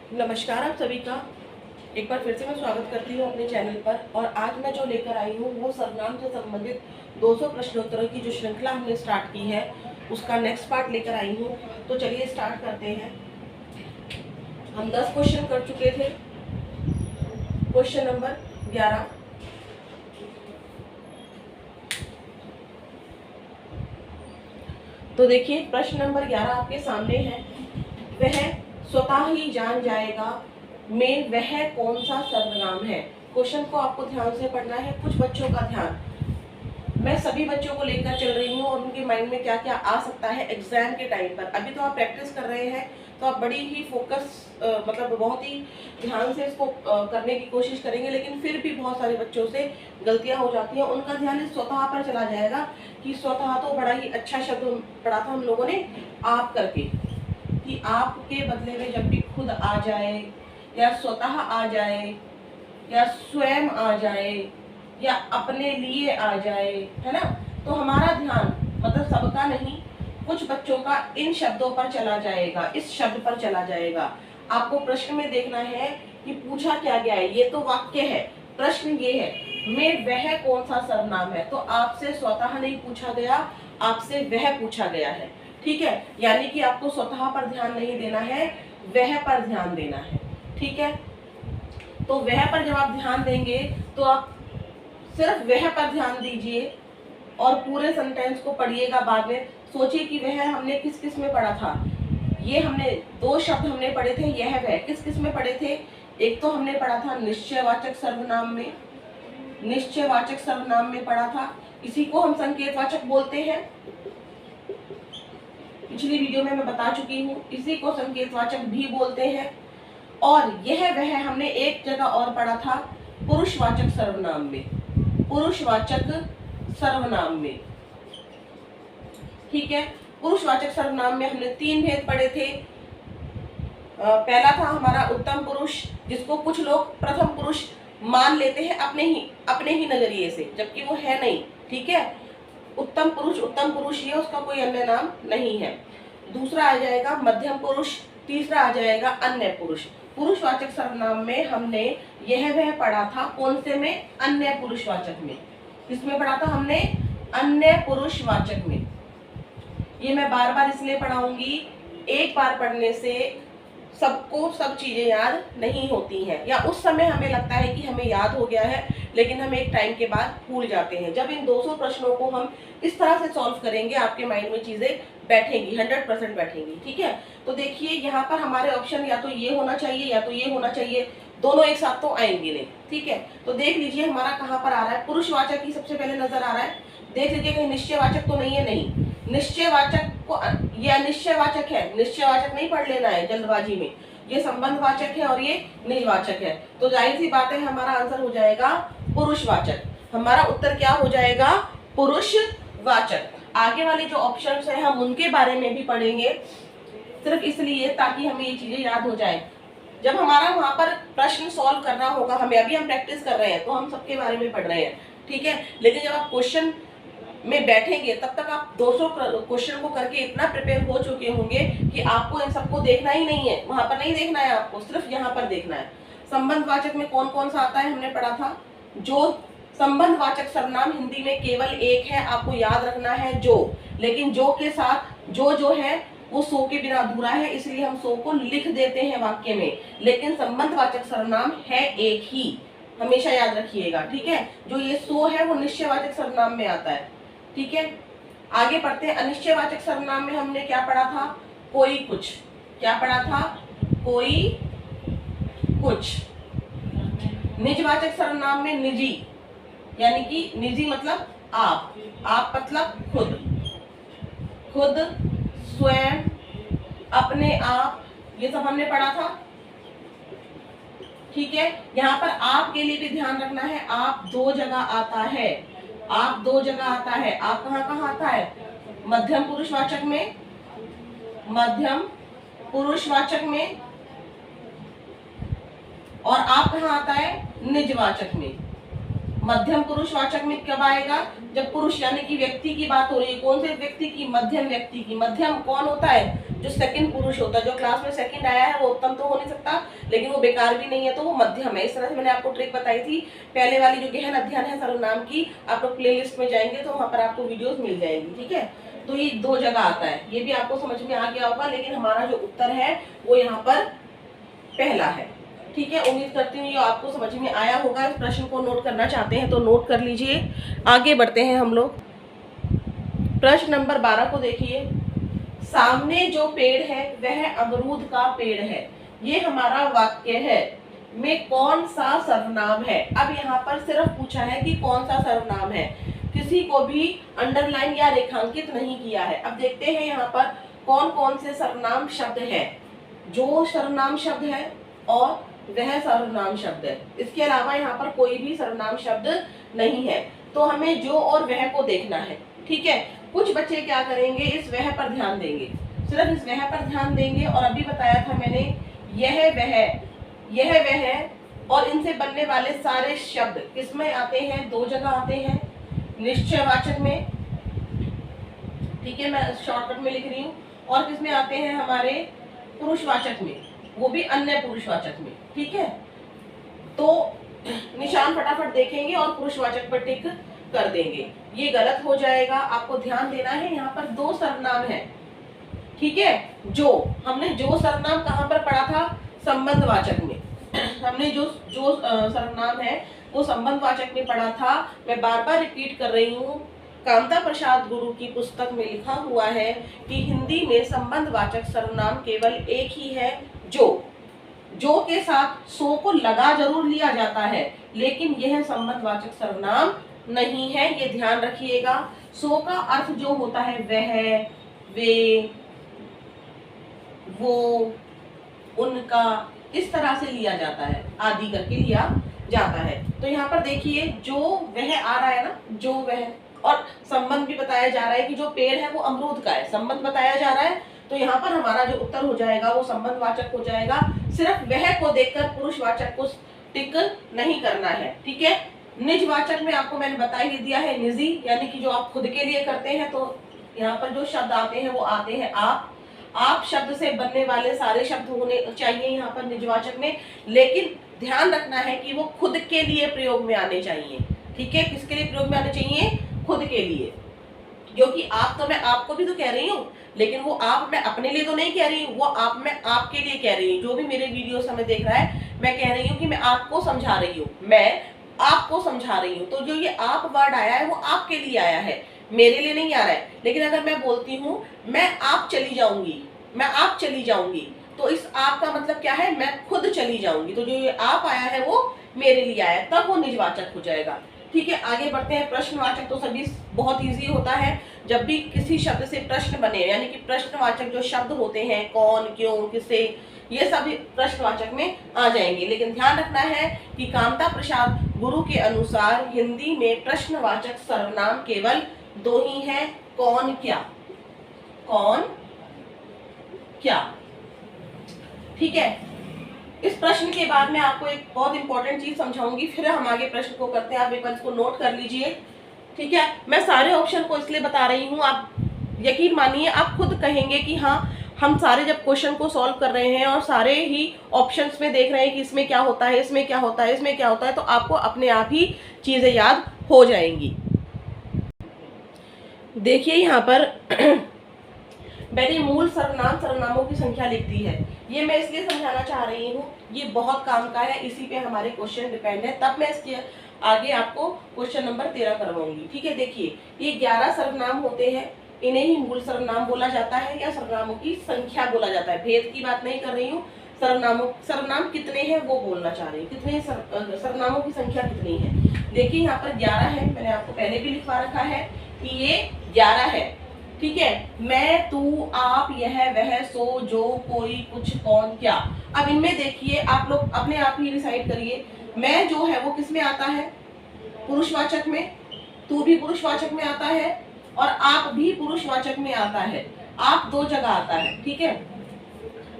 नमस्कार आप सभी का एक बार फिर से मैं स्वागत करती हूँ अपने चैनल पर। और आज मैं जो लेकर आई हूँ वो सर्वनाम से संबंधित 200 प्रश्नोत्तरों की जो श्रृंखला हमने स्टार्ट की है उसका नेक्स्ट पार्ट लेकर आई हूँ। तो चलिए स्टार्ट करते हैं। हम 10 क्वेश्चन कर चुके थे। क्वेश्चन नंबर 11, तो देखिए प्रश्न नंबर 11 आपके सामने है। वह स्वतः ही जान जाएगा में वह कौन सा सर्वनाम है। क्वेश्चन को आपको ध्यान से पढ़ना है। कुछ बच्चों का ध्यान, मैं सभी बच्चों को लेकर चल रही हूँ और उनके माइंड में क्या क्या आ सकता है एग्जाम के टाइम पर। अभी तो आप प्रैक्टिस कर रहे हैं तो आप बड़ी ही फोकस मतलब बहुत ही ध्यान से इसको करने की कोशिश करेंगे, लेकिन फिर भी बहुत सारे बच्चों से गलतियां हो जाती हैं। उनका ध्यान इस स्वतः पर चला जाएगा कि स्वतः तो बड़ा ही अच्छा शब्द पढ़ा था हम लोगों ने आप करके, कि आपके बदले में जब भी खुद आ जाए या स्वतः आ जाए या स्वयं आ जाए या अपने लिए आ जाए, है ना। तो हमारा ध्यान मतलब सबका नहीं, कुछ बच्चों का इन शब्दों पर चला जाएगा, इस शब्द पर चला जाएगा। आपको प्रश्न में देखना है कि पूछा क्या गया है। ये तो वाक्य है, प्रश्न ये है में वह कौन सा सर्वनाम है। तो आपसे स्वतः नहीं पूछा गया, आपसे वह पूछा गया है। ठीक है, यानी कि आपको स्वतः पर ध्यान नहीं देना है, वह पर ध्यान देना है। ठीक है, तो वह पर जब आप ध्यान देंगे तो आप सिर्फ वह पर ध्यान दीजिए और पूरे सेंटेंस को पढ़िएगा। बाद में सोचिए कि वह हमने किस किस में पढ़ा था। ये हमने 2 शब्द हमने पढ़े थे, यह वह किस किस में पढ़े थे। एक तो हमने पढ़ा था निश्चयवाचक सर्वनाम में, निश्चयवाचक सर्वनाम में पढ़ा था। इसी को हम संकेतवाचक बोलते हैं। पिछली वीडियो में मैं बता चुकी हूँ, इसी को संकेतवाचक भी बोलते हैं। और यह वह हमने एक जगह और पढ़ा था पुरुषवाचक सर्वनाम में, पुरुषवाचक सर्वनाम में। ठीक है, पुरुषवाचक सर्वनाम में हमने 3 भेद पढ़े थे। पहला था हमारा उत्तम पुरुष, जिसको कुछ लोग प्रथम पुरुष मान लेते हैं अपने ही नजरिए से, जबकि वो है नहीं। ठीक है, उत्तम पुरुष ये उसका कोई अन्य नाम नहीं है। दूसरा आ जाएगा मध्यम पुरुष, तीसरा आ जाएगा अन्य पुरुष। पुरुषवाचक सर्वनाम में हमने यह वह पढ़ा था, कौन से में, अन्य पुरुषवाचक में। किसमें पढ़ा था हमने, अन्य पुरुषवाचक में। ये मैं बार बार इसलिए पढ़ाऊंगी, एक बार पढ़ने से सबको सब चीजें याद नहीं होती हैं, या उस समय हमें लगता है कि हमें याद हो गया है, लेकिन हम एक टाइम के बाद भूल जाते हैं। जब इन 200 प्रश्नों को हम इस तरह से सॉल्व करेंगे आपके माइंड में चीजें बैठेंगी, 100% बैठेंगी। ठीक है, तो देखिए यहाँ पर हमारे ऑप्शन या तो ये होना चाहिए या तो ये होना चाहिए, दोनों एक साथ तो आएंगे नहीं। ठीक है, तो देख लीजिए हमारा कहाँ पर आ रहा है, पुरुषवाचक ही सबसे पहले नजर आ रहा है। देख लीजिए कहीं निश्चयवाचक तो नहीं है, नहीं। निश्चयवाचक को ये अनिश्चयवाचक है, निश्चयवाचक नहीं पढ़ लेना है जल्दबाजी में। ये संबंधवाचक है और ये निजवाचक है, तो जाहिर सी बात है हमारा आंसर हो जाएगा पुरुषवाचक। हमारा उत्तर क्या हो जाएगा, पुरुषवाचक। आगे वाले जो ऑप्शंस हैं हम उनके बारे में भी पढ़ेंगे, सिर्फ इसलिए ताकि हमें ये चीजें याद हो जाए। जब हमारा वहां पर प्रश्न सॉल्व करना होगा, हमें अभी हम प्रैक्टिस कर रहे हैं तो हम सबके बारे में पढ़ रहे हैं। ठीक है, लेकिन जब आप क्वेश्चन में बैठेंगे तब तक आप 200 क्वेश्चन को करके इतना प्रिपेयर हो चुके होंगे कि आपको इन सबको देखना ही नहीं है, वहां पर नहीं देखना है, आपको सिर्फ यहाँ पर देखना है। संबंधवाचक में कौन कौन सा आता है हमने पढ़ा था। जो संबंधवाचक सर्वनाम हिंदी में केवल एक है, आपको याद रखना है जो, लेकिन जो के साथ जो है वो सो के बिना अधूरा है, इसलिए हम सो को लिख देते हैं वाक्य में, लेकिन संबंधवाचक सर्वनाम है एक ही, हमेशा याद रखिएगा। ठीक है, जो ये सो है वो निश्चयवाचक सर्वनाम में आता है। ठीक है, आगे पढ़ते हैं। अनिश्चयवाचक सर्वनाम में हमने क्या पढ़ा था, कोई कुछ। क्या पढ़ा था, कोई कुछ। निजवाचक सर्वनाम में निजी, यानी कि निजी मतलब आप मतलब खुद, खुद, स्वयं, अपने आप, ये सब हमने पढ़ा था। ठीक है, यहाँ पर आप के लिए भी ध्यान रखना है, आप 2 जगह आता है, आप 2 जगह आता है। आप कहाँ कहाँ आता है, मध्यम पुरुषवाचक में, मध्यम पुरुषवाचक में, और आप कहाँ आता है, निजवाचक में। मध्यम पुरुषवाचक में कब आएगा, जब पुरुष यानी कि व्यक्ति की बात हो रही है। कौन से व्यक्ति की, मध्यम व्यक्ति की। मध्यम कौन होता है, जो सेकंड पुरुष होता है, जो क्लास में सेकंड आया है वो उत्तम तो हो नहीं सकता, लेकिन वो बेकार भी नहीं है, तो वो मध्यम है। इस तरह से मैंने आपको ट्रिक बताई थी। पहले वाली जो गहन अध्ययन है सर्वनाम की, आप लोग प्लेलिस्ट में जाएंगे तो वहाँ पर आपको वीडियोस मिल जाएंगी, ठीक है। तो ये 2 जगह आता है, ये भी आपको समझ में आ गया होगा, लेकिन हमारा जो उत्तर है वो यहाँ पर पहला है, ठीक है। उम्मीद करती हूँ ये आपको समझ में आया होगा। इस प्रश्न को नोट करना चाहते हैं तो नोट कर लीजिए। आगे बढ़ते हैं हम लोग। प्रश्न नंबर 12 को देखिए। सामने जो पेड़ है वह अमरूद का पेड़ है, ये हमारा वाक्य है, में कौन सा सर्वनाम है। अब यहाँ पर सिर्फ पूछा है कि कौन सा सर्वनाम है, किसी को भी अंडरलाइन या रेखांकित नहीं किया है। अब देखते हैं यहाँ पर कौन कौन से सर्वनाम शब्द है। जो सर्वनाम शब्द है और वह सर्वनाम शब्द है, इसके अलावा यहाँ पर कोई भी सर्वनाम शब्द नहीं है। तो हमें जो और वह को देखना है, ठीक है। कुछ बच्चे क्या करेंगे, इस वह पर ध्यान देंगे, सिर्फ इस वह पर ध्यान देंगे। और अभी बताया था मैंने, यह वह और इनसे बनने वाले सारे शब्द किसमें आते हैं, 2 जगह आते हैं, निश्चयवाचक में, ठीक है, मैं शॉर्टकट में लिख रही हूँ, और किसमें आते हैं, हमारे पुरुषवाचक में, वो भी अन्य पुरुषवाचक में, ठीक है। तो निशान फटाफट देखेंगे और पुरुषवाचक पर टिक कर देंगे। ये गलत हो जाएगा, आपको ध्यान देना है। यहाँ पर 2 सर्वनाम है, ठीक है। जो हमने जो सर्वनाम कहाँ पर पढ़ा था, संबंधवाचक में। हमने जो सर्वनाम है वो संबंधवाचक में पढ़ा था। मैं बार बार रिपीट कर रही हूँ, कामता प्रसाद गुरु की पुस्तक में लिखा हुआ है कि हिंदी में संबंधवाचक सर्वनाम केवल एक ही है, जो के साथ सो को लगा जरूर लिया जाता है, लेकिन यह संबंधवाचक सर्वनाम नहीं है, ये ध्यान रखिएगा। सो का अर्थ जो होता है वह, वे, वो, उनका, इस तरह से लिया जाता है, आदि करके लिया जाता है। तो यहाँ पर देखिए जो वह आ रहा है ना, जो वह, और संबंध भी बताया जा रहा है कि जो पेड़ है वो अमरूद का है, संबंध बताया जा रहा है। तो यहाँ पर हमारा जो उत्तर हो जाएगा वो संबंधवाचक हो जाएगा। सिर्फ वह को देखकर पुरुषवाचक को टिक नहीं करना है, ठीक है। निजवाचक में आपको मैंने बता ही दिया है, निजी, यानी कि जो आप खुद के लिए करते हैं। तो यहाँ पर जो शब्द आते हैं वो आते हैं आप शब्द से बनने वाले सारे शब्द होने चाहिए यहाँ पर निजवाचक में, लेकिन ध्यान रखना है कि वो खुद के लिए प्रयोग में आने चाहिए, ठीक है। किसके लिए प्रयोग में आने चाहिए, खुद के लिए। क्योंकि आप तो मैं आपको भी तो कह रही हूँ, लेकिन वो आप मैं अपने लिए तो नहीं कह रही हूँ, वो आप मैं आपके लिए कह रही हूँ। जो भी मेरे वीडियो समय देख रहा है, मैं कह रही हूँ कि मैं आपको समझा रही हूँ, मैं आपको समझा रही हूँ। तो जो ये आप वर्ड आया है वो आपके लिए आया है, मेरे लिए नहीं आ रहा है। लेकिन अगर मैं बोलती हूँ मैं आप चली जाऊंगी, मैं आप चली जाऊंगी, तो इस आप का मतलब क्या है, मैं खुद चली जाऊंगी। तो जो ये आप आया है वो मेरे लिए आया है, तब वो निजवाचक हो जाएगा, ठीक है। आगे बढ़ते हैं। प्रश्नवाचक तो सभी बहुत इजी होता है। जब भी किसी शब्द से प्रश्न बने, यानी कि प्रश्नवाचक जो शब्द होते हैं, कौन, क्यों, किसे, ये सभी प्रश्नवाचक में आ जाएंगे। लेकिन ध्यान रखना है कि कामता प्रसाद गुरु के अनुसार हिंदी में प्रश्नवाचक सर्वनाम केवल 2 ही हैं, कौन, क्या, कौन, क्या, ठीक है। इस प्रश्न के बाद मैं आपको एक बहुत इंपॉर्टेंट चीज समझाऊंगी, फिर हम आगे प्रश्न को करते हैं। आप एक को नोट कर लीजिए, ठीक है। मैं सारे ऑप्शन को इसलिए बता रही हूँ, आप यकीन मानिए आप खुद कहेंगे कि हाँ, हम सारे जब क्वेश्चन को सॉल्व कर रहे हैं और सारे ही ऑप्शंस में देख रहे हैं कि इसमें क्या होता है, इसमें क्या होता है, इसमें क्या होता है, तो आपको अपने आप ही चीजें याद हो जाएंगी। देखिए यहाँ पर मैंने मूल सर्वनाम सर्वनामों की संख्या लिख दी है। ये मैं इसलिए समझाना चाह रही हूँ, ये बहुत काम का है, इसी पे हमारे क्वेश्चन डिपेंड है। तब मैं इसके आगे आपको क्वेश्चन नंबर 13 करवाऊंगी, ठीक है। देखिए ये 11 सर्वनाम होते हैं, इन्हें ही मूल सर्वनाम बोला जाता है या सर्वनामों की संख्या बोला जाता है। भेद की बात नहीं कर रही हूँ, सर्वनाम कितने हैं वो बोलना चाह रही हूँ, कितने सर्वनामों की संख्या कितनी है। देखिए यहाँ पर 11 है, मैंने आपको पहले भी लिखवा रखा है कि ये 11 है, ठीक है। मैं, तू, आप, यह, वह, सो, जो, कोई, कुछ, कौन, क्या। अब इनमें देखिए आप लोग अपने आप ही डिसाइड करिए, मैं जो है वो किस में आता है, पुरुषवाचक में, तू भी पुरुषवाचक में आता है, और आप भी पुरुषवाचक में आता है। आप 2 जगह आता है, ठीक है।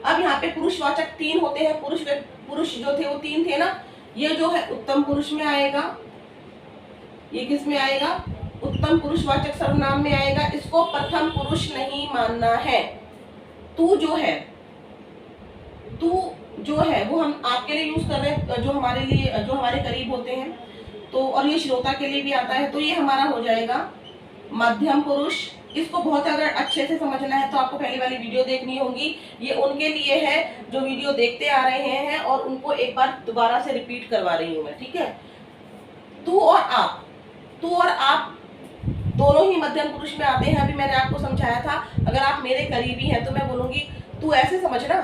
अब यहाँ पे पुरुषवाचक 3 होते हैं, पुरुष जो थे वो 3 थे ना, ये जो है उत्तम पुरुष में आएगा, ये किस में आएगा, उत्तम पुरुषवाचक सर्वनाम में आएगा। इसको प्रथम पुरुष नहीं मानना है, तू जो है वो हम आपके लिए यूज कर रहे हैं, जो हमारे लिए, जो हमारे करीब होते हैं। तो और ये श्रोता के लिए भी आता है, तो ये हमारा हो जाएगा मध्यम पुरुष। इसको बहुत अगर अच्छे से समझना है तो आपको पहली वाली वीडियो देखनी होगी। ये उनके लिए है जो वीडियो देखते आ रहे हैं और उनको एक बार दोबारा से रिपीट करवा रही हूँ मैं, ठीक है। तू और आप दोनों ही मध्यम पुरुष में आते हैं। अभी मैंने आपको समझाया था, अगर आप मेरे करीबी हैं तो मैं बोलूंगी तू ऐसे समझना,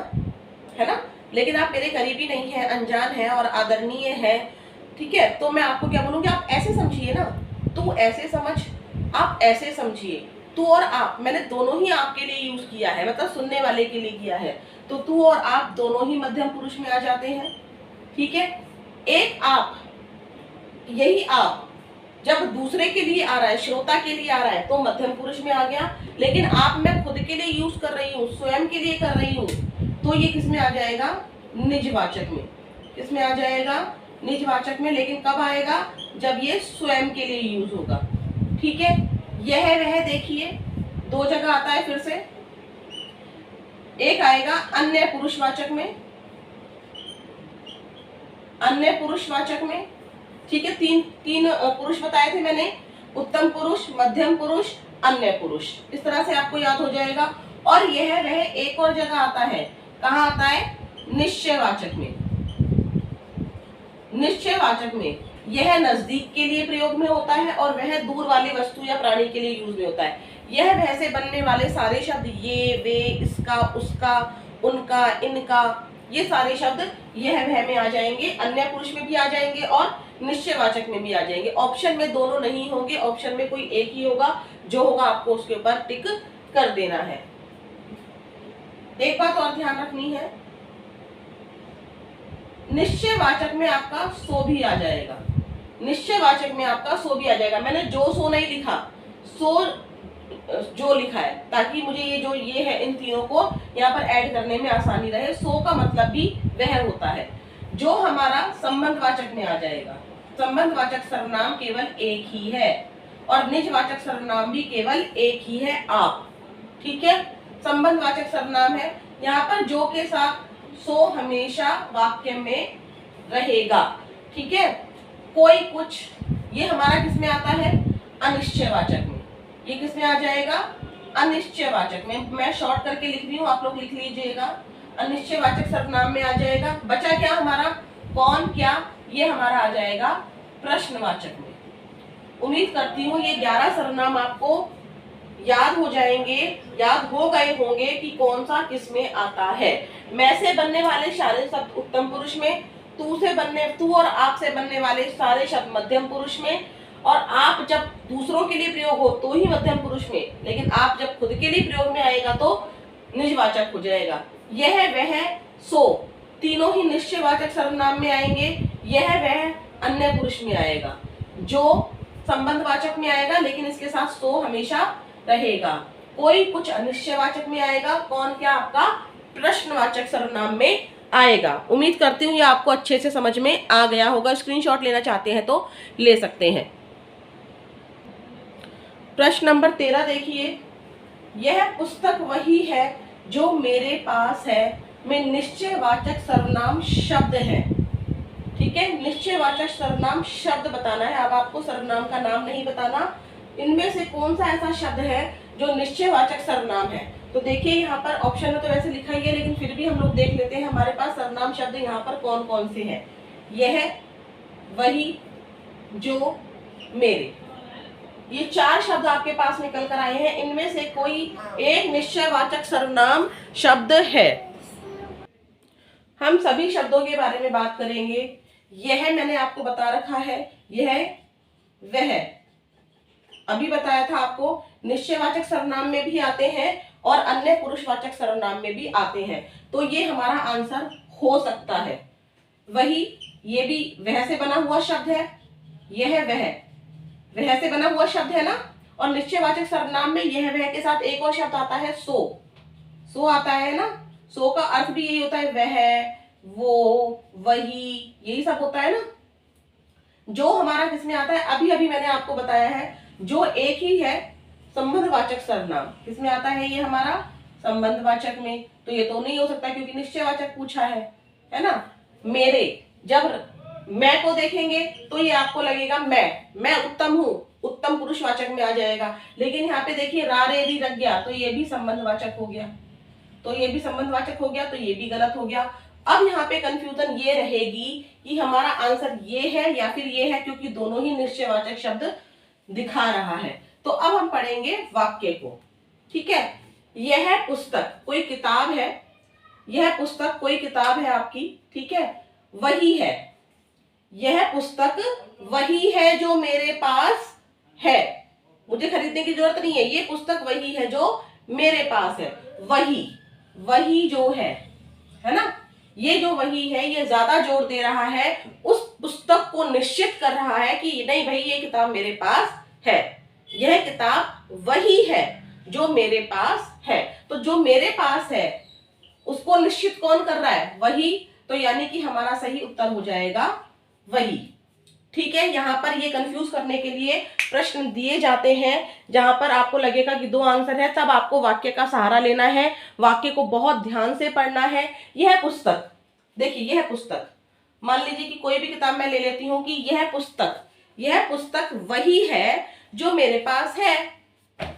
है ना। लेकिन आप मेरे करीबी नहीं है, अनजान है और आदरणीय है, ठीक है, तो मैं आपको क्या बोलूंगी, आप ऐसे समझिए ना। तू ऐसे समझ, आप ऐसे समझिए। तू और आप मैंने दोनों ही आपके लिए यूज किया है, मतलब सुनने वाले के लिए किया है। तो तू और आप दोनों ही मध्यम पुरुष में आ जाते हैं, ठीक है। एक आप, यही आप जब दूसरे के लिए आ रहा है, श्रोता के लिए आ रहा है, तो मध्यम पुरुष में आ गया। लेकिन आप मैं खुद के लिए यूज कर रही हूँ, स्वयं के लिए कर रही हूँ, तो ये किस में आ जाएगा, निजवाचक में। किस में आ जाएगा, निजवाचक में। लेकिन कब आएगा, जब ये स्वयं के लिए यूज होगा, ठीक है। यह वह देखिए दो जगह आता है फिर से। एक आएगा अन्य पुरुषवाचक में, अन्य पुरुषवाचक में, ठीक है। तीन पुरुष बताए थे मैंने, उत्तम पुरुष, मध्यम पुरुष, अन्य पुरुष। इस तरह से आपको याद हो जाएगा। और यह वह एक और जगह आता है, कहाँ आता है, निश्चयवाचक में। निश्चयवाचक में यह नजदीक के लिए प्रयोग में होता है और वह दूर वाली वस्तु या प्राणी के लिए यूज में होता है। यह वह से बनने वाले सारे शब्द, ये, वे, इसका, उसका, उनका, इनका, ये सारे शब्द यह वह में आ जाएंगे, अन्य पुरुष में भी आ जाएंगे और निश्चयवाचक में भी आ जाएंगे। ऑप्शन में दोनों नहीं होंगे, ऑप्शन में कोई एक ही होगा, जो होगा आपको उसके ऊपर टिक कर देना है। एक बात और ध्यान रखनी है, निश्चयवाचक में आपका सो भी आ जाएगा। निश्चयवाचक में आपका सो भी आ जाएगा। मैंने जो सो नहीं लिखा, सो जो लिखा है, ताकि मुझे ये जो ये है इन तीनों को यहाँ पर ऐड करने में आसानी रहे। सो का मतलब भी वह होता है जो हमारा संबंधवाचक में आ जाएगा। संबंधवाचक सर्वनाम केवल एक ही है और निजवाचक सर्वनाम भी केवल एक ही है, आप, ठीक है। संबंधवाचक सर्वनाम है, यहाँ पर जो के साथ सो हमेशा वाक्य में रहेगा, ठीक है। कोई कुछ, ये हमारा किसमें आता है, अनिश्चयवाचक में। ये किसमें आ जाएगा, अनिश्चयवाचक में। मैं शॉर्ट करके लिख रही हूँ, आप लोग लिख लीजिएगा। अनिश्चयवाचक सर्वनाम में आ जाएगा। बचा क्या हमारा, कौन, क्या, ये हमारा आ जाएगा प्रश्नवाचक में। उम्मीद करती हूँ ये 11 सर्वनाम आपको याद हो जाएंगे, याद हो गए होंगे कि कौन सा किस में आता है। मैं से बनने वाले सारे शब्द उत्तम पुरुष में, तू और आप से बनने वाले सारे शब्द मध्यम पुरुष में, और आप जब दूसरों के लिए प्रयोग हो तो ही मध्यम पुरुष में, लेकिन आप जब खुद के लिए प्रयोग में आएगा तो निजवाचक हो जाएगा। यह वह सो तीनों ही निश्चयवाचक सर्वनाम में आएंगे। यह वह अन्य पुरुष में आएगा, जो संबंधवाचक में आएगा, लेकिन इसके साथ सो हमेशा रहेगा। कोई कुछ अनिश्चयवाचक में आएगा, कौन, क्या आपका प्रश्नवाचक सर्वनाम में आएगा। उम्मीद करती हूँ ये आपको अच्छे से समझ में आ गया होगा। स्क्रीनशॉट लेना चाहते हैं तो ले सकते हैं। प्रश्न नंबर 13 देखिए, यह पुस्तक वही है जो मेरे पास है, में निश्चयवाचक सर्वनाम शब्द है, ठीक है। निश्चयवाचक सर्वनाम शब्द बताना है, अब आपको सर्वनाम का नाम नहीं बताना। इनमें से कौन सा ऐसा शब्द है जो निश्चयवाचक सर्वनाम है। तो देखिए यहाँ पर ऑप्शन में तो वैसे लिखा ही है, लेकिन फिर भी हम लोग देख लेते हैं हमारे पास सर्वनाम शब्द यहाँ पर कौन कौन से हैं। यह, वही, जो, मेरे, ये 4 शब्द आपके पास निकल कर आए हैं। इनमें से कोई एक निश्चयवाचक सर्वनाम शब्द है। हम सभी शब्दों के बारे में बात करेंगे। यह मैंने आपको बता रखा है, यह, वह अभी बताया था आपको। निश्चयवाचक सर्वनाम में भी आते हैं और अन्य पुरुषवाचक सर्वनाम में भी आते हैं, तो ये हमारा आंसर हो सकता है। वही, ये भी वह से बना हुआ शब्द है। यह वह से बना हुआ शब्द है ना। और निश्चयवाचक सर्वनाम में यह वह के साथ एक और शब्द आता है, सो आता है ना। सो का अर्थ भी यही होता है, वह, वो, वही, यही सब होता है ना। जो हमारा किसमें आता है, अभी अभी मैंने आपको बताया है, जो एक ही है संबंधवाचक सर्वनाम। किसमें आता है ये हमारा संबंधवाचक में तो ये तो नहीं हो सकता क्योंकि निश्चयवाचक पूछा है ना। मेरे, जब मैं को देखेंगे तो ये आपको लगेगा मैं उत्तम हूँ, उत्तम पुरुषवाचक में आ जाएगा। लेकिन यहाँ पे देखिए रा रे री रख गया तो ये भी संबंधवाचक हो गया, तो ये भी संबंधवाचक हो गया, तो ये भी गलत हो गया। अब यहाँ पे कंफ्यूजन ये रहेगी कि हमारा आंसर ये है या फिर ये है, क्योंकि दोनों ही निश्चयवाचक शब्द दिखा रहा है। तो अब हम पढ़ेंगे वाक्य को, ठीक है। यह पुस्तक कोई किताब है, यह पुस्तक कोई किताब है आपकी, ठीक है। वही है, यह पुस्तक वही है जो मेरे पास है, मुझे खरीदने की जरूरत नहीं है, ये पुस्तक वही है जो मेरे पास है। वही जो है ना, ये जो वही है ये ज्यादा जोर दे रहा है, उस पुस्तक को निश्चित कर रहा है कि नहीं भाई ये किताब मेरे पास है, यह किताब वही है जो मेरे पास है। तो जो मेरे पास है उसको निश्चित कौन कर रहा है, वही, तो यानी कि हमारा सही उत्तर हो जाएगा वही, ठीक है। यहाँ पर ये कंफ्यूज करने के लिए प्रश्न दिए जाते हैं जहां पर आपको लगेगा कि दो आंसर है, तब आपको वाक्य का सहारा लेना है, वाक्य को बहुत ध्यान से पढ़ना है। यह पुस्तक, देखिए यह पुस्तक, मान लीजिए कि कोई भी किताब मैं ले लेती हूँ कि यह पुस्तक वही है जो मेरे पास है।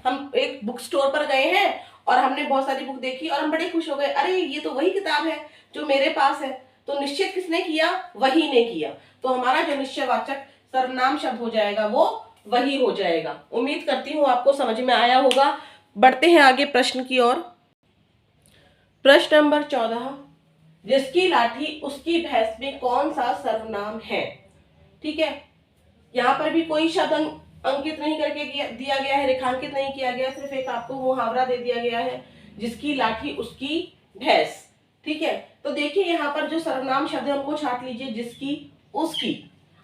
हम एक बुक स्टोर पर गए हैं और हमने बहुत सारी बुक देखी और हम बड़े खुश हो गए, अरे ये तो वही किताब है जो मेरे पास है। तो निश्चित किसने किया, वही ने किया, तो हमारा जो निश्चयवाचक सर्वनाम शब्द हो जाएगा वो वही हो जाएगा। उम्मीद करती हूँ आपको समझ में आया होगा। बढ़ते हैं आगे प्रश्न की ओर। प्रश्न नंबर 14, जिसकी लाठी उसकी भैंस में कौन सा सर्वनाम है, ठीक है। यहाँ पर भी कोई शब्द अंकित नहीं करके दिया गया है, रेखांकित नहीं किया गया, सिर्फ एक आपको मुहावरा दे दिया गया है, जिसकी लाठी उसकी भैंस, ठीक है। तो देखिए यहाँ पर जो सर्वनाम शब्द है उनको छाट लीजिए, जिसकी उसकी।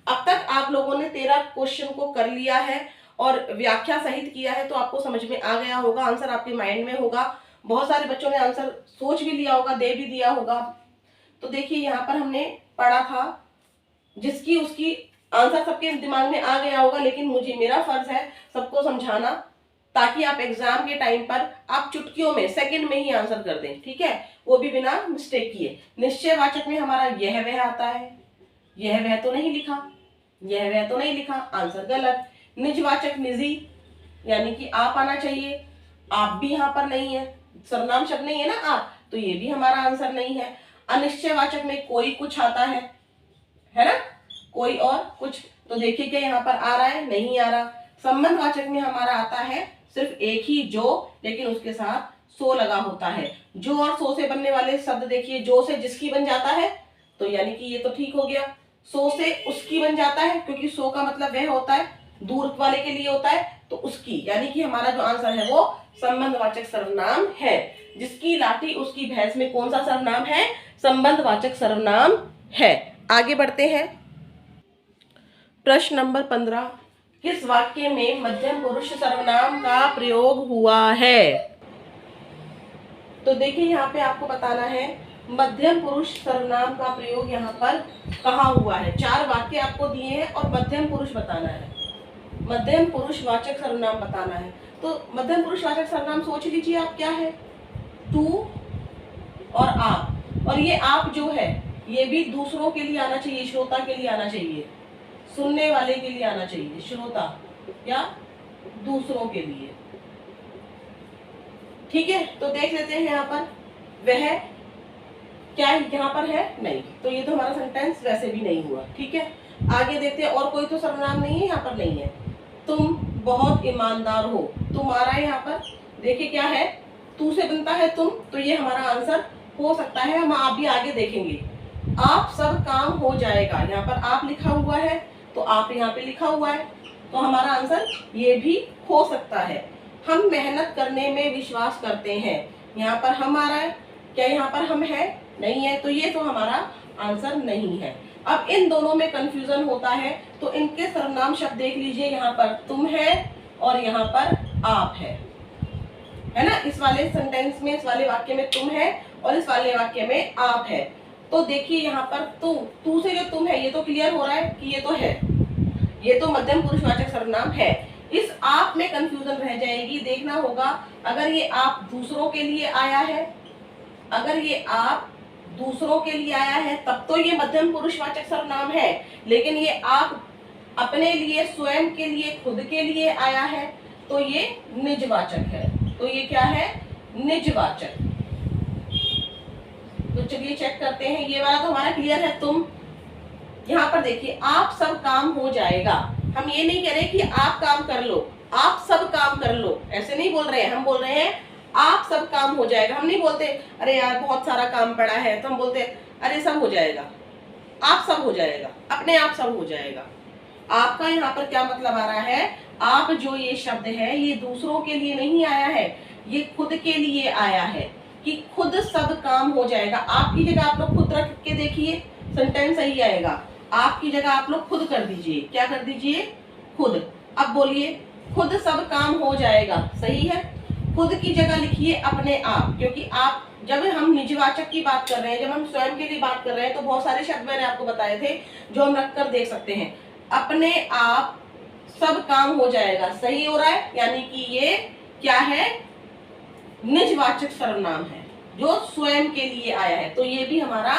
अब तक आप लोगों ने 13 क्वेश्चन को कर लिया है और व्याख्या सहित किया है, तो आपको समझ में आ गया होगा, आंसर आपके माइंड में होगा। बहुत सारे बच्चों ने आंसर सोच भी लिया होगा, दे भी दिया होगा। तो देखिए यहाँ पर हमने पढ़ा था जिसकी उसकी, आंसर सबके दिमाग में आ गया होगा, लेकिन मेरा फर्ज है सबको समझाना, ताकि आप एग्जाम के टाइम पर आप चुटकियों में, सेकंड में ही आंसर कर दें, ठीक है, वो भी बिना मिस्टेक किए। निश्चयवाचक में हमारा यह वह आता है, यह वह तो नहीं लिखा, यह वह तो नहीं लिखा, आंसर गलत। निजवाचक निजी, यानी कि आप आना चाहिए, आप भी यहाँ पर नहीं है, सर्वनाम शब्द नहीं है ना आप, तो ये भी हमारा आंसर नहीं है। अनिश्चयवाचक में कोई कुछ आता है ना, कोई और कुछ, तो देखिए क्या यहाँ पर आ रहा है, नहीं आ रहा। संबंधवाचक में हमारा आता है सिर्फ एक ही जो, लेकिन उसके साथ सो लगा होता है। जो और सो से बनने वाले शब्द देखिए, जो से जिसकी बन जाता है, तो यानी कि ये तो ठीक हो गया। सो से उसकी बन जाता है, क्योंकि सो का मतलब वह होता है, दूर वाले के लिए होता है, तो उसकी, यानी कि हमारा जो आंसर है वो संबंधवाचक सर्वनाम है। जिसकी लाठी उसकी भैंस में कौन सा सर्वनाम है, संबंधवाचक सर्वनाम है। आगे बढ़ते हैं। प्रश्न नंबर 15, किस वाक्य में मध्यम पुरुष सर्वनाम का प्रयोग हुआ है। तो देखिए यहाँ पे आपको बताना है मध्यम पुरुष सर्वनाम का प्रयोग यहाँ पर कहाँ हुआ है। 4 वाक्य आपको दिए हैं और मध्यम पुरुष बताना है, मध्यम पुरुष वाचक सर्वनाम बताना है। तो मध्यम पुरुष वाचक सर्वनाम सोच लीजिए आप क्या है, तू और आप, और ये आप जो है ये भी दूसरों के लिए आना चाहिए, श्रोता के लिए आना चाहिए, सुनने वाले के लिए आना चाहिए, श्रोता या दूसरों के लिए, ठीक है। तो देख लेते हैं यहाँ पर वह क्या यहाँ पर है, नहीं, तो ये तो हमारा सेंटेंस वैसे भी नहीं हुआ, ठीक है। आगे देखते हैं, और कोई तो सर्वनाम नहीं है यहाँ पर, नहीं है। तुम बहुत ईमानदार हो, तुम्हारा यहाँ पर देखिए क्या है, तू से बनता है तुम, तो ये हमारा आंसर हो सकता है। हम आप भी आगे देखेंगे। आप सब काम हो जाएगा, यहाँ पर आप लिखा हुआ है तो आप यहाँ पे लिखा हुआ है, तो हमारा आंसर ये भी हो सकता है। हम मेहनत करने में विश्वास करते हैं, यहाँ पर हम आ रहा है, क्या यहाँ पर हम है, नहीं है, तो ये तो हमारा आंसर नहीं है। अब इन दोनों में कंफ्यूजन होता है, तो इनके सर्वनाम शब्द देख लीजिए, यहाँ पर तुम है और यहाँ पर आप है ना। इस वाले सेंटेंस में, इस वाले वाक्य में तुम है और इस वाले वाक्य में आप है। तो देखिए यहाँ पर तू से जो तुम है, ये तो क्लियर हो रहा है कि ये तो है, ये तो मध्यम पुरुषवाचक सर्वनाम है। इस आप में कंफ्यूजन रह जाएगी। देखना होगा, अगर ये आप दूसरों के लिए आया है, अगर ये आप दूसरों के लिए आया है तब तो ये मध्यम पुरुषवाचक सर्वनाम है, लेकिन ये आप अपने लिए, स्वयं के लिए, खुद के लिए आया है तो ये निजवाचक है। तो ये क्या है? निजवाचक। तो चलिए चेक करते हैं। ये वाला तो हमारा क्लियर है। तुम, यहाँ पर देखिए, आप सब काम हो जाएगा। हम ये नहीं कह रहे कि आप काम कर लो, आप सब काम कर लो, ऐसे नहीं बोल रहे हैं। हम बोल रहे हैं आप सब काम हो जाएगा। हम नहीं बोलते अरे यार बहुत सारा काम पड़ा है, तो हम बोलते अरे सब हो जाएगा, आप सब हो जाएगा, अपने आप सब हो जाएगा। आपका यहाँ पर क्या मतलब आ रहा है? आप जो ये शब्द है ये दूसरों के लिए नहीं आया है, ये खुद के लिए आया है कि खुद सब काम हो जाएगा। आपकी जगह आप लोग खुद रख के देखिए, सेंटेंस सही आएगा। आपकी जगह आप लोग खुद कर दीजिए। क्या कर दीजिए? खुद। अब बोलिए खुद सब काम हो जाएगा, सही है। खुद की जगह लिखिए अपने आप, क्योंकि आप, जब हम निजवाचक की बात कर रहे हैं, जब हम स्वयं के लिए बात कर रहे हैं, तो बहुत सारे शब्द मैंने आपको बताए थे जो हम रख कर देख सकते हैं। अपने आप सब काम हो जाएगा, सही हो रहा है, यानी कि ये क्या है? निजवाचक सर्वनाम है जो स्वयं के लिए आया है। तो ये भी हमारा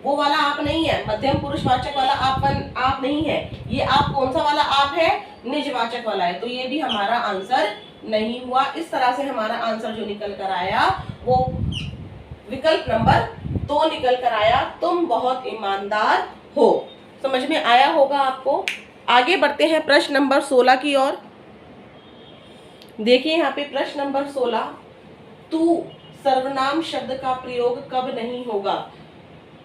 वो वाला आप नहीं है, मध्यम पुरुषवाचक वाला आप नहीं है। ये आप कौन सा वाला आप है? निजवाचक वाला है। तो ये भी हमारा आंसर नहीं हुआ। इस तरह से हमारा आंसर जो निकल कर आया वो विकल्प नंबर 2 निकल कर आया। तुम बहुत ईमानदार हो। समझ में आया होगा आपको। आगे बढ़ते हैं प्रश्न नंबर 16 की ओर। देखिए यहाँ पे प्रश्न नंबर 16, तू सर्वनाम शब्द का प्रयोग कब नहीं होगा?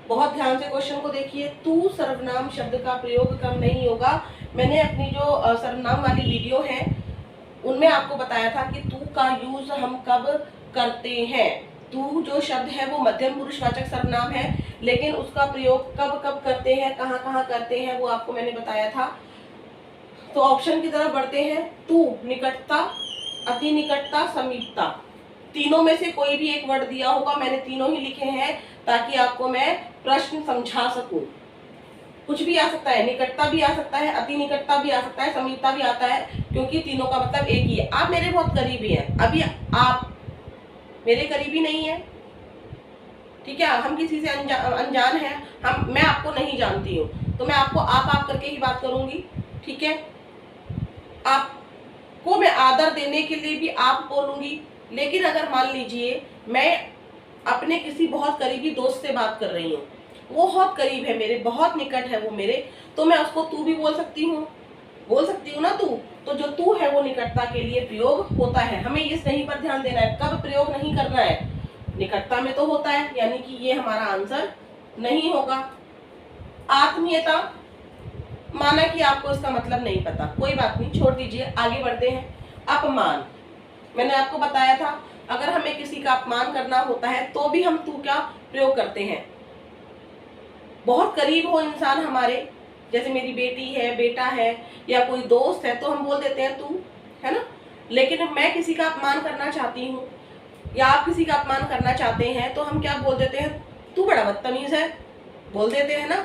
बहुत ध्यान से क्वेश्चन को देखिए। तू सर्वनाम शब्द का प्रयोग कब नहीं होगा? मैंने अपनी जो सर्वनाम वाली वीडियो है उनमें आपको बताया था कि तू का यूज हम कब करते हैं। तू जो शब्द है वो मध्यम पुरुषवाचक सर्वनाम है, लेकिन उसका प्रयोग कब कब करते हैं, कहाँ कहाँ करते हैं, वो आपको मैंने बताया था। तो ऑप्शन की तरफ बढ़ते हैं। तू, निकटता, अति निकटता, समीपता। तीनों में से कोई भी एक वर्ड दिया होगा, मैंने तीनों ही लिखे हैं ताकि आपको मैं प्रश्न समझा सकूं। कुछ भी आ सकता है, निकटता भी आ सकता है, अति निकटता भी आ सकता है, समीपता भी आता है, क्योंकि तीनों का मतलब एक ही है। आप मेरे बहुत करीबी हैं, अभी आप मेरे करीबी नहीं है, ठीक है। हम किसी से अनजान हैं, मैं आपको नहीं जानती हूँ, तो मैं आपको आप करके ही बात करूंगी, ठीक है। आपको मैं आदर देने के लिए भी आप बोलूंगी। लेकिन अगर मान लीजिए मैं अपने किसी बहुत करीबी दोस्त से बात कर रही हूँ, वो बहुत करीब है मेरे, बहुत निकट है वो मेरे, तो मैं उसको तू भी बोल सकती हूँ ना तू। तो जो तू है वो निकटता के लिए प्रयोग होता है। हमें इस नहीं पर ध्यान देना है, कब प्रयोग नहीं करना है। निकटता में तो होता है, यानी कि ये हमारा आंसर नहीं होगा। आत्मीयता, माना कि आपको इसका मतलब नहीं पता, कोई बात नहीं, छोड़ दीजिए, आगे बढ़ते हैं। अपमान, मैंने आपको बताया था अगर हमें किसी का अपमान करना होता है तो भी हम तू का प्रयोग करते हैं। बहुत करीब हो इंसान हमारे, जैसे मेरी बेटी है, बेटा है, या कोई दोस्त है, तो हम बोल देते हैं तू, है ना। लेकिन मैं किसी का अपमान करना चाहती हूँ या आप किसी का अपमान करना चाहते हैं तो हम क्या बोल देते हैं? तू बड़ा बदतमीज है, बोल देते हैं ना।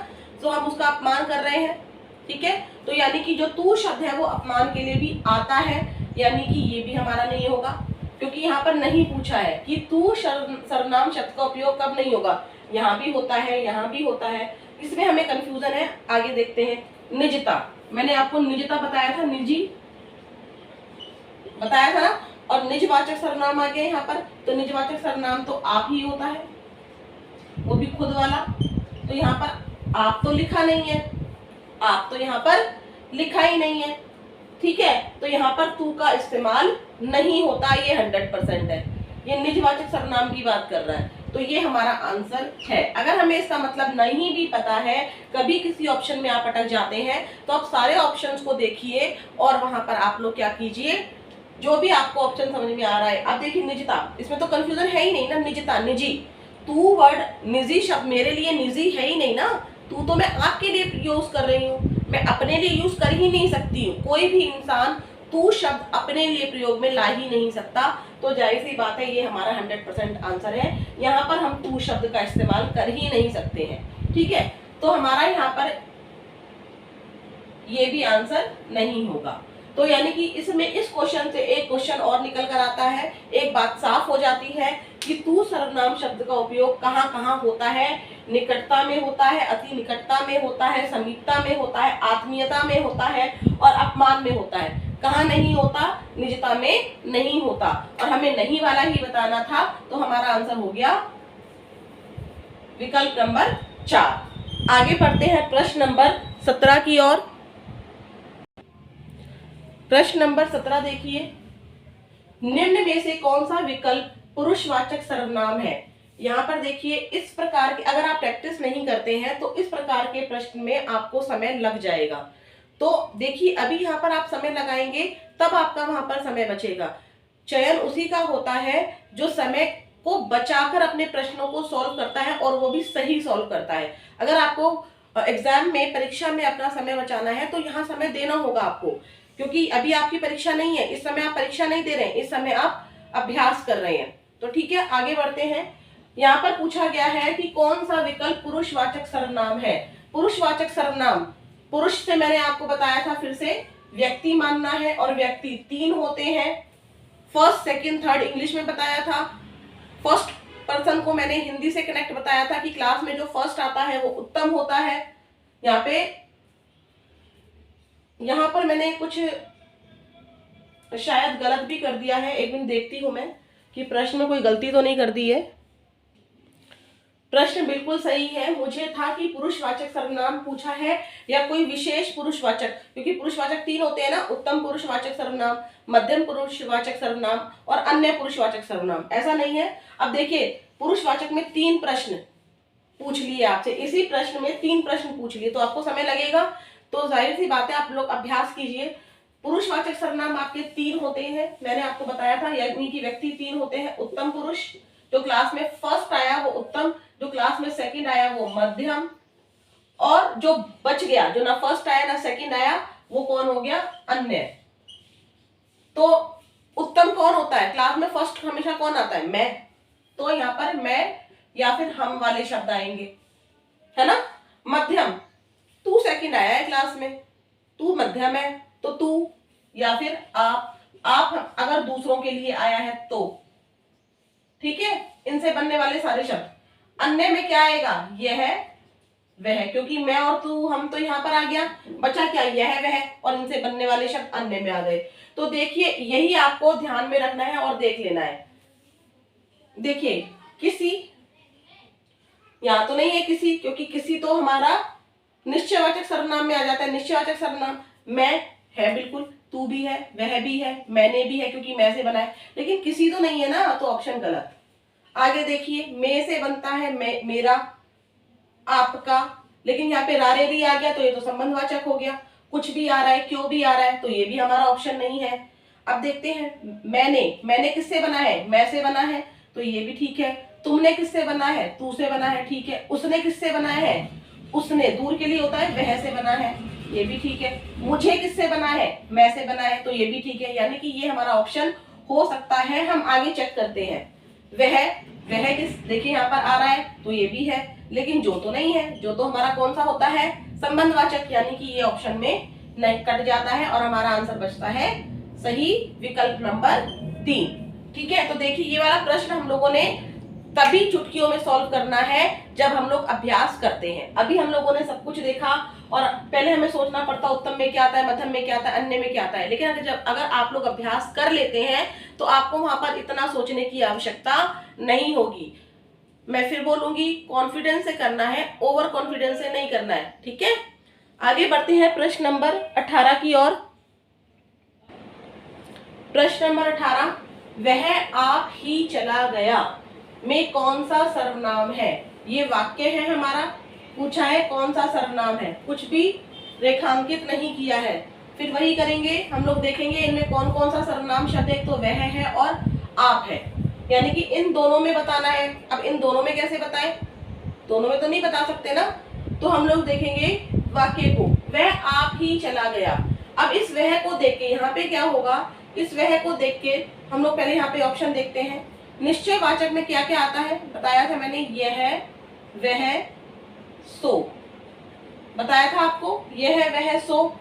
तो हम उसका अपमान कर रहे हैं, ठीक है। तो यानी कि जो तू शब्द है वो अपमान के लिए भी आता है, यानी कि ये भी हमारा नहीं होगा, क्योंकि यहाँ पर नहीं पूछा है कि तू सर्वनाम शब्द का उपयोग कब नहीं होगा। यहाँ भी होता है, यहाँ भी होता है, इसमें हमें कंफ्यूजन है। आगे देखते हैं। निजता, मैंने आपको निजता बताया था, निजी बताया था ना, और निजवाचक सर्वनाम आ गया यहाँ पर। तो निजवाचक सर्वनाम तो आप ही होता है, वो भी खुद वाला। तो यहाँ पर आप तो लिखा नहीं है, आप तो यहाँ पर लिखा ही नहीं है, ठीक है। तो यहाँ पर तू का इस्तेमाल नहीं होता, ये 100% है। ये निजवाचक सर्वनाम की बात कर रहा है, तो ये हमारा आंसर है। अगर हमें इसका मतलब नहीं भी पता है, कभी किसी ऑप्शन में आप अटक जाते हैं, तो आप सारे ऑप्शंस को देखिए और वहां पर आप लोग क्या कीजिए, जो भी आपको ऑप्शन समझ में आ रहा है। अब देखिए निजता, इसमें तो कंफ्यूजन है ही नहीं ना। निजता, निजी, तू वर्ड निजी शब्द मेरे लिए निजी है ही नहीं ना। तू तो मैं आपके लिए यूज कर रही हूँ, मैं अपने लिए यूज कर ही नहीं सकती हूँ। कोई भी इंसान तू शब्द अपने लिए प्रयोग में ला ही नहीं सकता। तो जाहिर सी बात है ये हमारा 100% आंसर है। यहाँ पर हम तू शब्द का इस्तेमाल कर ही नहीं सकते हैं, ठीक है। तो हमारा यहाँ पर ये भी आंसर नहीं होगा। तो यानी कि इसमें इस क्वेश्चन से एक क्वेश्चन और निकल कर आता है, एक बात साफ हो जाती है कि तू सर्वनाम शब्द का उपयोग कहाँ कहाँ होता है। निकटता में होता है, अति निकटता में होता है, समीपता में होता है, आत्मीयता में होता है और अपमान में होता है। कहाँ नहीं होता? निजता में नहीं होता। और हमें नहीं वाला ही बताना था, तो हमारा आंसर हो गया विकल्प नंबर 4। आगे बढ़ते हैं प्रश्न नंबर 17 की ओर। प्रश्न नंबर 17 देखिए, निम्न में से कौन सा विकल्प पुरुषवाचक सर्वनाम है। यहाँ पर देखिए, इस प्रकार के अगर आप प्रैक्टिस नहीं करते हैं तो इस प्रकार के प्रश्न में आपको समय लग जाएगा। तो देखिए, अभी यहाँ पर आप समय लगाएंगे तब आपका वहां पर समय बचेगा। चयन उसी का होता है जो समय को बचाकर अपने प्रश्नों को सॉल्व करता है और वो भी सही सॉल्व करता है। अगर आपको एग्जाम में, परीक्षा में अपना समय बचाना है तो यहाँ समय देना होगा आपको, क्योंकि अभी आपकी परीक्षा नहीं है, इस समय आप परीक्षा नहीं दे रहे हैं, इस समय आप अभ्यास कर रहे हैं। तो ठीक है, आगे बढ़ते हैं। यहाँ पर पूछा गया है कि कौन सा विकल्प पुरुषवाचक सर्वनाम है। पुरुषवाचक सर्वनाम, पुरुष से मैंने आपको बताया था, फिर से व्यक्ति मानना है और व्यक्ति 3 होते हैं। फर्स्ट, सेकंड, थर्ड इंग्लिश में बताया था। फर्स्ट पर्सन को मैंने हिंदी से कनेक्ट बताया था कि क्लास में जो फर्स्ट आता है वो उत्तम होता है। यहाँ पर मैंने कुछ शायद गलत भी कर दिया है, एक मिनट देखती हूं मैं कि प्रश्न में कोई गलती तो नहीं कर दी है। प्रश्न बिल्कुल सही है। मुझे था कि पुरुषवाचक सर्वनाम पूछा है या कोई विशेष पुरुषवाचक, क्योंकि पुरुषवाचक 3 होते हैं ना, उत्तम पुरुषवाचक सर्वनाम, मध्यम पुरुषवाचक सर्वनाम और अन्य पुरुषवाचक सर्वनाम। ऐसा नहीं है। अब देखिए, पुरुषवाचक में 3 प्रश्न पूछ लिए आपसे, इसी प्रश्न में 3 प्रश्न पूछ लिए, तो आपको समय लगेगा। तो जाहिर सी बात है, आप लोग अभ्यास कीजिए। पुरुषवाचक सर्वनाम आपके 3 होते हैं, मैंने आपको बताया था, यानी कि व्यक्ति 3 होते हैं। उत्तम पुरुष, जो क्लास में फर्स्ट आया वो उत्तम, जो क्लास में सेकंड आया वो मध्यम, और जो बच गया, जो ना फर्स्ट आया ना सेकंड आया, वो कौन हो गया? अन्य। तो उत्तम कौन होता है? क्लास में फर्स्ट हमेशा कौन आता है? मैं। तो यहाँ पर मैं या फिर हम वाले शब्द आएंगे, है ना। मध्यम, तू सेकंड आया है क्लास में, तू मध्यम है, तो तू या फिर आप अगर दूसरों के लिए आया है तो, ठीक है, इनसे बनने वाले सारे शब्द। अन्य में क्या आएगा? यह, वह, क्योंकि मैं और तू, हम तो यहाँ पर आ गया, बचा क्या? यह, वह, और इनसे बनने वाले शब्द अन्य में आ गए। तो देखिए, यही आपको ध्यान में रखना है और देख लेना है। देखिए, किसी, यहाँ तो नहीं है किसी, क्योंकि किसी तो हमारा निश्चयवाचक सर्वनाम में आ जाता है। निश्चयवाचक सर्वनाम मैं है, बिल्कुल, तू भी है, वह भी है, मैंने भी है, क्योंकि मैं से बना है, लेकिन किसी तो नहीं है ना, तो ऑप्शन गलत। आगे देखिए, मैं से बनता है मैं, मेरा, आपका, लेकिन यहाँ पे रारेरी आ गया तो ये तो संबंधवाचक हो गया। कुछ भी आ रहा है, क्यों भी आ रहा है, तो ये भी हमारा ऑप्शन नहीं है। अब देखते हैं, मैंने किससे बना है? मैं से बना है, तो ये भी ठीक है। तुमने किससे बना है? तू से बना है, ठीक है। उसने किससे बनाया है? उसने दूर के लिए होता है, वह से बना है, ये भी ठीक है। मुझे किससे बना है? मैं से बना है, तो ये भी ठीक है। यानी कि ये हमारा ऑप्शन हो सकता है। हम आगे चेक करते हैं। वह किस, देखिए यहाँ पर आ रहा है, तो ये भी है, लेकिन जो तो नहीं है। जो तो हमारा कौन सा होता है? संबंधवाचक, यानी कि ये ऑप्शन में नहीं, कट जाता है और हमारा आंसर बचता है सही विकल्प नंबर 3। ठीक है, तो देखिए, ये वाला प्रश्न हम लोगों ने तभी चुटकियों में सॉल्व करना है जब हम लोग अभ्यास करते हैं। अभी हम लोगों ने सब कुछ देखा और पहले हमें सोचना पड़ता उत्तम में क्या आता है, मध्यम में क्या आता है, अन्य में क्या आता है। लेकिन अगर आप लोग अभ्यास कर लेते हैं तो आपको वहां पर इतना सोचने की आवश्यकता नहीं होगी। मैं फिर बोलूंगी, कॉन्फिडेंस से करना है, ओवर कॉन्फिडेंस से नहीं करना है। ठीक है, आगे बढ़ते हैं प्रश्न नंबर 18 की ओर। प्रश्न नंबर 18, वह आप ही चला गया में कौन सा सर्वनाम है? ये वाक्य है हमारा, पूछा है कौन सा सर्वनाम है, कुछ भी रेखांकित नहीं किया है। फिर वही करेंगे, हम लोग देखेंगे इनमें कौन कौन सा सर्वनाम शब्द है। तो वह है और आप है, यानी कि इन दोनों में बताना है। अब इन दोनों में कैसे बताएं? दोनों में तो नहीं बता सकते ना, तो हम लोग देखेंगे वाक्य को, वह आप ही चला गया। अब इस वह को देख के यहाँ पे क्या होगा? इस वह को देख के हम लोग पहले यहाँ पे ऑप्शन देखते हैं। निश्चयवाचक में क्या क्या आता है बताया था मैंने, यह, वह, सो बताया था आपको, यह, वह, सो।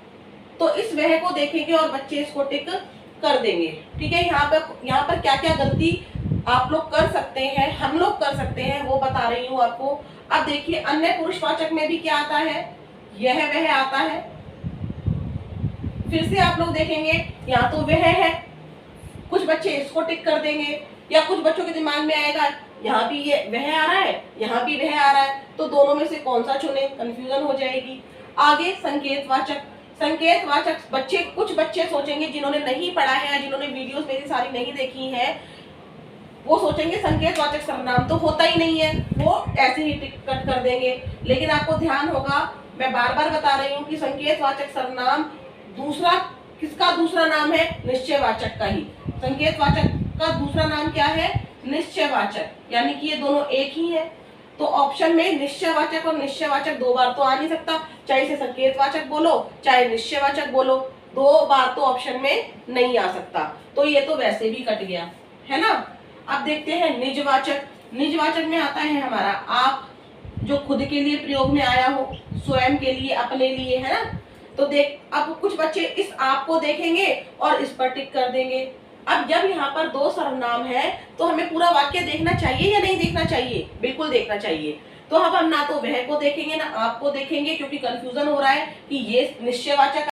तो इस वह को देखेंगे और बच्चे इसको टिक कर देंगे। ठीक है, यहाँ पर क्या क्या गलती आप लोग कर सकते हैं, हम लोग कर सकते हैं, वो बता रही हूँ आपको। अब देखिए अन्य पुरुषवाचक में भी क्या आता है, यह वह आता है। फिर से आप लोग देखेंगे यहाँ तो वह है, कुछ बच्चे इसको टिक कर देंगे, या कुछ बच्चों के दिमाग में आएगा यहाँ भी ये वह आ रहा है, यहाँ भी वह आ रहा है, तो दोनों में से कौन सा चुने, कंफ्यूजन हो जाएगी। आगे संकेतवाचक। संकेतवाचक बच्चे, कुछ बच्चे सोचेंगे जिन्होंने नहीं पढ़ा है या जिन्होंने वीडियोस मेरी सारी नहीं देखी है, वो सोचेंगे संकेतवाचक सर्वनाम तो होता ही नहीं है, वो ऐसे ही टिक कट कर देंगे। लेकिन आपको ध्यान होगा, मैं बार बार बता रही हूँ कि संकेतवाचक सर्वनाम दूसरा, किसका दूसरा नाम है, निश्चयवाचक का ही। संकेतवाचक का दूसरा नाम क्या है, निश्चयवाचक, यानी कि ये दोनों एक ही है। तो ऑप्शन में निश्चयवाचक और निश्चयवाचक दो बार तो आ नहीं सकता, चाहे इसे संकेतवाचक बोलो चाहे निश्चयवाचक बोलो, दो बार तो ऑप्शन में नहीं आ सकता। तो ये तो वैसे भी कट गया, है ना। अब देखते हैं निजवाचक। निजवाचक में आता है हमारा आप, जो खुद के लिए प्रयोग में आया हो, स्वयं के लिए, अपने लिए, है ना। तो देख, अब कुछ बच्चे इस आप को देखेंगे और इस पर टिक कर देंगे। अब जब यहाँ पर दो सर्वनाम है तो हमें पूरा वाक्य देखना चाहिए या नहीं देखना चाहिए, बिल्कुल देखना चाहिए। तो अब हम ना तो वह को देखेंगे ना आप को देखेंगे, क्योंकि कंफ्यूजन हो रहा है कि ये निश्चयवाचक